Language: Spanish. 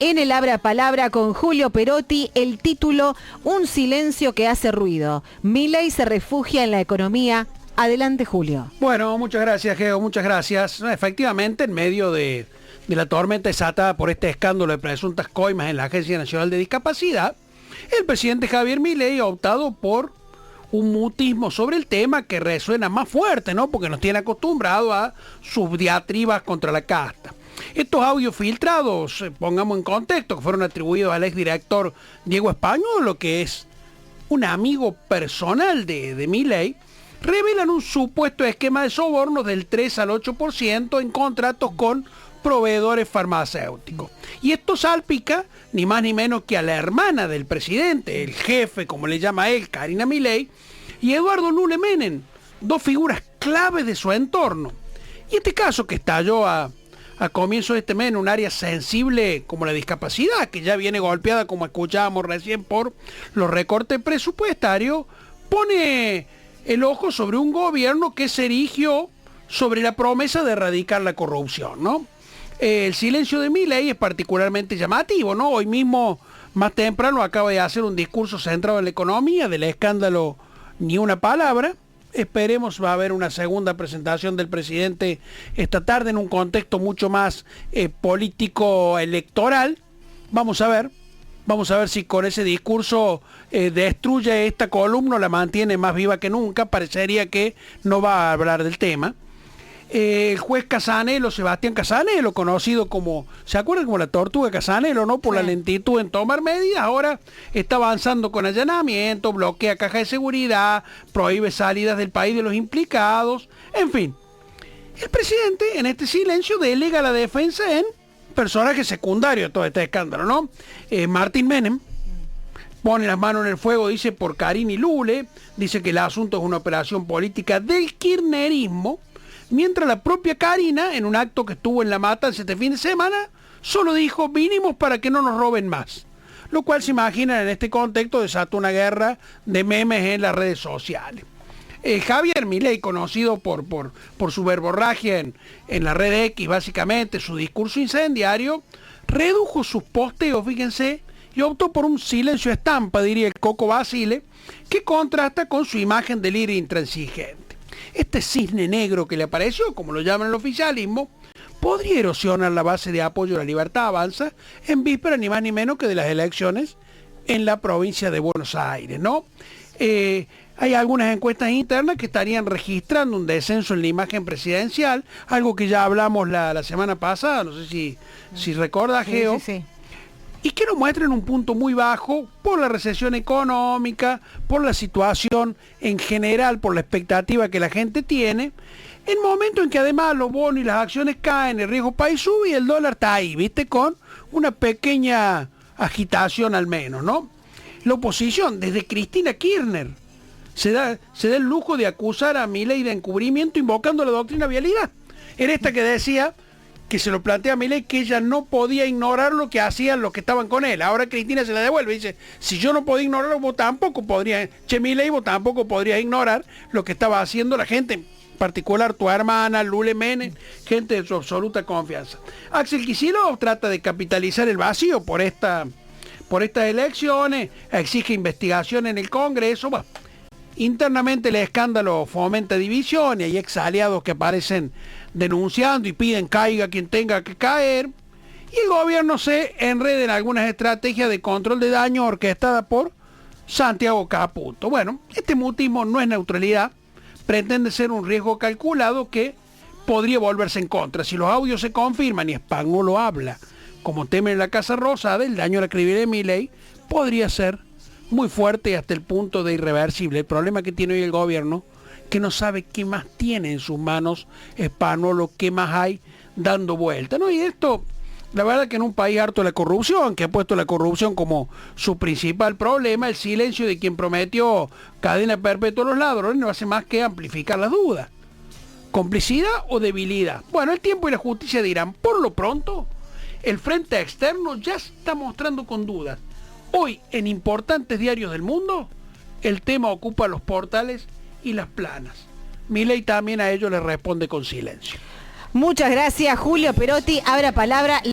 En el Abra Palabra con Julio Perotti, el título Un silencio que hace ruido. Milei se refugia en la economía. Adelante, Julio. Bueno, muchas gracias, Geo, muchas gracias. Efectivamente, en medio de la tormenta desatada por este escándalo de presuntas coimas en la Agencia Nacional de Discapacidad, el presidente Javier Milei ha optado por un mutismo sobre el tema que resuena más fuerte, ¿no? Porque nos tiene acostumbrado a sus diatribas contra la casta. Estos audios filtrados, pongamos en contexto, que fueron atribuidos al exdirector Diego Españolo, que es un amigo personal de Milei, revelan un supuesto esquema de sobornos del 3 al 8% en contratos con proveedores farmacéuticos. Y esto salpica ni más ni menos que a la hermana del presidente, el jefe, como le llama él, Karina Milei, y Eduardo Lule Menem, dos figuras claves de su entorno. Y este caso que estalló a comienzos de este mes en un área sensible como la discapacidad, que ya viene golpeada, como escuchábamos recién, por los recortes presupuestarios, pone el ojo sobre un gobierno que se erigió sobre la promesa de erradicar la corrupción, ¿no? El silencio de Milei es particularmente llamativo, ¿no? Hoy mismo, más temprano, acaba de hacer un discurso centrado en la economía, del escándalo ni una palabra. Esperemos, va a haber una segunda presentación del presidente esta tarde en un contexto mucho más político electoral. Vamos a ver si con ese discurso destruye esta columna o la mantiene más viva que nunca. Parecería que no va a hablar del tema. El juez Casanelo, Sebastián Casanelo, conocido como, ¿se acuerdan? Como la tortuga Casanelo, ¿no? Por la lentitud en tomar medidas, ahora está avanzando con allanamiento, bloquea caja de seguridad, prohíbe salidas del país de los implicados, en fin. El presidente, en este silencio, delega la defensa en personajes secundarios de todo este escándalo, ¿no? Martín Menem pone las manos en el fuego, dice, por Karina y Lule, dice que el asunto es una operación política del kirchnerismo, mientras la propia Karina, en un acto que estuvo en La Matanza este fin de semana, solo dijo, vinimos para que no nos roben más. Lo cual, se imaginan, en este contexto desató una guerra de memes en las redes sociales. Javier Milei, conocido por su verborragia en la red X, básicamente, su discurso incendiario, redujo sus posteos, fíjense, y optó por un silencio estampa, diría el Coco Basile, que contrasta con su imagen de líder intransigente. Este cisne negro que le apareció, como lo llaman el oficialismo, podría erosionar la base de apoyo a la Libertad Avanza en víspera ni más ni menos que de las elecciones en la provincia de Buenos Aires, ¿no? Hay algunas encuestas internas que estarían registrando un descenso en la imagen presidencial, algo que ya hablamos la semana pasada, no sé si recuerdas, Geo. Sí. Y que nos muestren un punto muy bajo por la recesión económica, por la situación en general, por la expectativa que la gente tiene, en momento en que además los bonos y las acciones caen, el riesgo país sube y el dólar está ahí, ¿viste? Con una pequeña agitación al menos, ¿no? La oposición, desde Cristina Kirchner, se da el lujo de acusar a Milei de encubrimiento invocando la doctrina vialidad. Era esta que decía, que se lo plantea a Milei, que ella no podía ignorar lo que hacían los que estaban con él. Ahora Cristina se la devuelve y dice, si yo no podía ignorarlo, vos tampoco podrías, Milei, vos tampoco podrías ignorar lo que estaba haciendo la gente, en particular tu hermana, Lule Menem, gente de su absoluta confianza. Axel Kicillof trata de capitalizar el vacío por estas elecciones, exige investigación en el Congreso. Bueno, internamente el escándalo fomenta división y hay ex aliados que aparecen denunciando y piden caiga quien tenga que caer, y el gobierno se enreda en algunas estrategias de control de daño orquestada por Santiago Caputo. Bueno, este mutismo no es neutralidad, pretende ser un riesgo calculado que podría volverse en contra. Si los audios se confirman y Españolo habla como teme en la Casa Rosada, el daño a la credibilidad de Milei podría ser muy fuerte y hasta el punto de irreversible. El problema que tiene hoy el gobierno, que no sabe qué más tiene en sus manos Españolo, qué más hay dando vuelta, ¿no? Y esto, la verdad que en un país harto de la corrupción, que ha puesto la corrupción como su principal problema, el silencio de quien prometió cadena perpetua a los ladrones no hace más que amplificar las dudas. ¿Complicidad o debilidad? Bueno, el tiempo y la justicia dirán. Por lo pronto, el frente externo ya está mostrando con dudas. Hoy, en importantes diarios del mundo, el tema ocupa los portales y las planas. Milei también a ello le responde con silencio. Muchas gracias, Julio Perotti. Abra palabra.